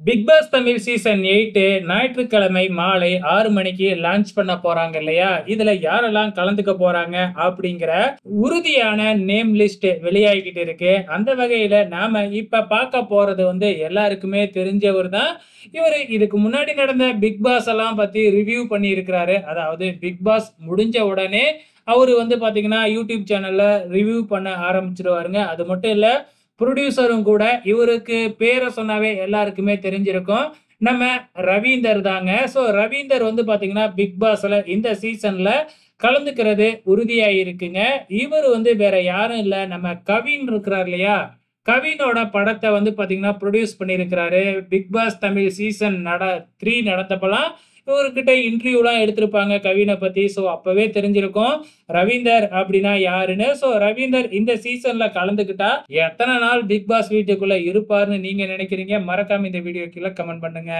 Big pass Tamil season 8 ஞாயிற்றுக்கிழமை மாலை 6 மணிக்கு லான்ச் பண்ண போறாங்க இல்லையா? இதுல யாரெல்லாம் கலந்துக்க போறாங்க அப்படிங்கிற உறுதியான நேம் லிஸ்ட் வெளியாகிட்டு இருக்கு. அந்த வகையில நாம இப்ப பார்க்க போறது வந்து எல்லாருக்குமே தெரிஞ்சவர் தான். இவரு இதுக்கு முன்னாடி நடந்த பிக் பாஸ் எல்லாம் பத்தி ரிவ்யூ பண்ணி இருக்கிறாரு. அதாவது பிக் பாஸ் முடிஞ்ச உடனே அவரு வந்து பாத்தீங்கன்னா யூடியூப் சேனல்ல ரிவ்யூ பண்ண ஆரம்பிச்சுருவாருங்க. அது மட்டும் இல்ல, புரொடியூசரும் கூட. இவருக்கு பேர சொன்னாவே எல்லாருக்குமே தெரிஞ்சிருக்கும். நம்ம ரவீந்தர் தாங்க. ரவீந்தர் வந்து பாத்தீங்கன்னா, பிக் பாஸ்ல இந்த சீசன்ல கலந்துக்கிறது உறுதியா இருக்குங்க. இவரு வந்து வேற யாரும் இல்ல. நம்ம கவின் இருக்கிறார் இல்லையா? கவினோட படத்த வந்து பாத்தீங்கன்னா, புரொடியூஸ் பண்ணியிருக்கிறாரு. பிக் பாஸ் தமிழ் சீசன் 3 நடந்தப்பலாம் இவர்கிட்ட இன்டர்வியூலாம் எடுத்திருப்பாங்க கவின பத்தி. அப்பவே தெரிஞ்சிருக்கும். ரவீந்தர் அப்படின்னா யாருன்னு. ரவீந்தர் இந்த சீசன்ல கலந்துக்கிட்டா எத்தன நாள் பிக் பாஸ் வீட்டுக்குள்ள இருப்பார்ன்னு நீங்க நினைக்கிறீங்க? மறக்காம இந்த வீடியோ கீழ கமெண்ட் பண்ணுங்க.